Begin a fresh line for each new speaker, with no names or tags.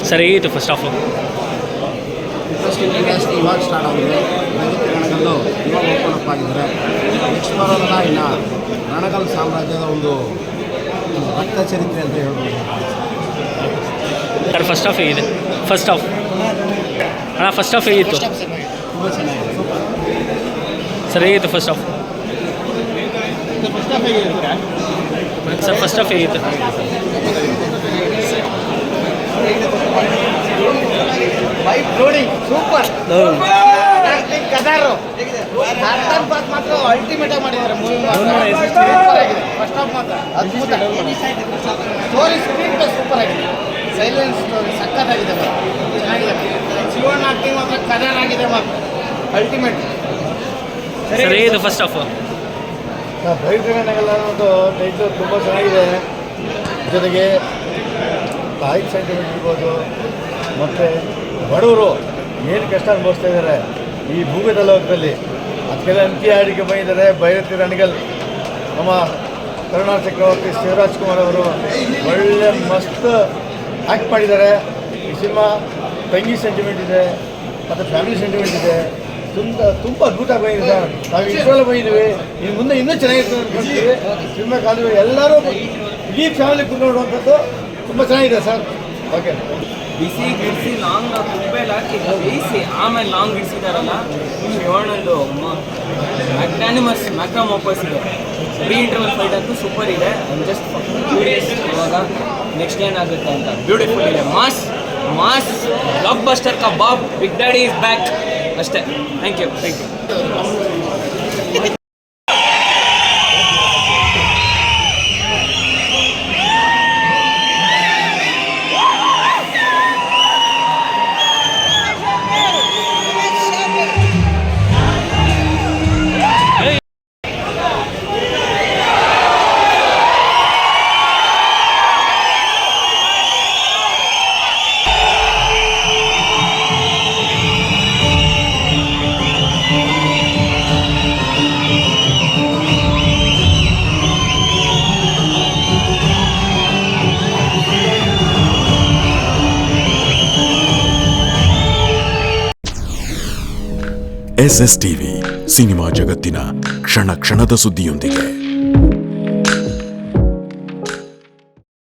Sir ಹೇಗಿತ್ತು first half?
ಇವಾಗ start ಆಗಿದೆ. ರಣಗಲ್ಲು ಇವಾಗ ಓಪನ್ ಅಪ್ ಆಗಿದ್ದಾರೆ. ನೆಕ್ಸ್ಟ್ ಬರೋದಲ್ಲ ಇನ್ನು ರಣಗಲ್ ಸಾಮ್ರಾಜ್ಯದ ಒಂದು ರಕ್ತ ಚರಿತ್ರೆ ಅಂತ ಹೇಳ್ಬೋದು.
ಸರ್ ಫಸ್ಟ್ ಹಾಫ್ ಹೇಗಿದೆ? ಫಸ್ಟ್ ಹಾಫ್ ಅಣ್ಣ ಫಸ್ಟ್ ಹಾಫ್ ಹೇಗಿತ್ತು?
ತುಂಬ ಚೆನ್ನಾಗಿದೆ, ಸೂಪರ್.
ಸರ್ ಹೇಗಿತ್ತು first half? Sir first half ಹೇಗಿತ್ತು?
ಸೂಪರ್. ಕದಾರು ಮಾತ್ರ ಅಲ್ಟಿಮೇಟ್ ಆಗಿ ಮಾಡಿದ್ದಾರೆ ಮೂವಿ. ಫಸ್ಟ್ ಹಾಫ್ ಮಾತ್ರ ಅದ್ಭುತ. ಸ್ಟೋರಿ ಸ್ಕ್ರೀನ್ ಪ್ಲೇ ಸೂಪರ್ ಆಗಿದೆ. ಸೈಲೆನ್ಸ್ ಸ್ಟೋರಿ ಸಕ್ಕತ್ತಾಗಿದೆ, ಚೆನ್ನಾಗಿದೆ. ಶಿವಣ್ಣ ಆಕ್ಟಿಂಗ್ ಮಾತ್ರ ಕದಾರ್ ಆಗಿದೆ, ಮಾತ್ರ ಅಲ್ಟಿಮೇಟ್.
ಸರ್ ಹೇಗಿತ್ತು ಫಸ್ಟ್ ಹಾಫ್?
ಬೈಕ್ನಗಲ್ಲ ಅನ್ನೋದು ಟೈಟ್ಲು ತುಂಬ ಚೆನ್ನಾಗಿದೆ. ಜೊತೆಗೆ ತಾಯಿ ಸೆಂಟಿಮೆಂಟ್ ಇರ್ಬೋದು, ಮತ್ತು ಬಡವರು ಏನು ಕಷ್ಟ ಅನುಭವಿಸ್ತಾ ಇದ್ದಾರೆ ಈ ಭೂಗತ ಲೋಕದಲ್ಲಿ, ಅದಕ್ಕೆಲ್ಲ ಅಂಕಿ ಆಡಿಕೆ ಬಂದಿದ್ದಾರೆ. ಭೈರತಿ ರಣಗಲ್ ನಮ್ಮ ಕರುಣಾ ಚಕ್ರವರ್ತಿ ಶಿವರಾಜ್ ಕುಮಾರ್ ಅವರು ಒಳ್ಳೆ ಮಸ್ತ್ ಆ್ಯಕ್ಟ್ ಮಾಡಿದ್ದಾರೆ. ಈ ಸಿನಿಮಾ ತಂಗಿ ಸೆಂಟಿಮೆಂಟ್ ಇದೆ ಮತ್ತು ಫ್ಯಾಮಿಲಿ ಸೆಂಟಿಮೆಂಟ್ ಇದೆ. ತುಂಬ ಅದ್ಭುತವಾಗಿ ಬಂದಿದೆ ಸರ್. ನಾವು ಇಷ್ಟರಲ್ಲೇ ಬಂದಿದ್ದೀವಿ, ಇನ್ನು ಮುಂದೆ ಇನ್ನೂ ಚೆನ್ನಾಗಿತ್ತು ಅಂದ್ಕೊಳ್ತೀವಿ. ಸಿನಿಮಾ ಕಾಲದಲ್ಲಿ ಎಲ್ಲರೂ ಇಡೀ ಫ್ಯಾಮಿಲಿ ಕುತ್ಕೊಳ್ಳುವಂಥದ್ದು ತುಂಬ ಚೆನ್ನಾಗಿದೆ ಸರ್. ಓಕೆ.
ಬಿಸಿ ಗಿಡಿಸಿ ಲಾಂಗ್ ತುಂಬೆಲ್ಲ ಹಾಕಿ ಬೇಯಿಸಿ ಆಮೇಲೆ ಲಾಂಗ್ ಗಿಡಿಸಿದಾರಲ್ಲ, ಶಿವಣ್ಣಂದು ಮ್ಯಾಗ್ನಾನಿಮಸ್ ಮ್ಯಾಗ್ನಮ್ ವಾಪಸ್ ಇದೆ. ಪ್ರೀ ಇಂಟರ್ವಲ್ ಫೈಟ್ ಅಂತೂ ಸೂಪರ್ ಇದೆ. ಜಸ್ಟ್ ಕ್ಯೂರಿಯಸ್ ಇವಾಗ ನೆಕ್ಸ್ಟ್ ಏನಾಗುತ್ತೆ ಅಂತ. ಬ್ಯೂಟಿಫುಲ್ ಇದೆ. ಮಾಸ್ ಮಾಸ್ ಬ್ಲಾಕ್ ಬಸ್ಟರ್ ಕಬಾಬ್. ಬಿಗ್ ಡ್ಯಾಡಿ ಇಸ್ ಬ್ಯಾಕ್ ಅಷ್ಟೇ. Thank you.
SSTV ಸಿನಿಮಾ ಜಗತ್ತಿನ ಕ್ಷಣ ಕ್ಷಣದ ಸುದ್ದಿಯೊಂದಿಗೆ.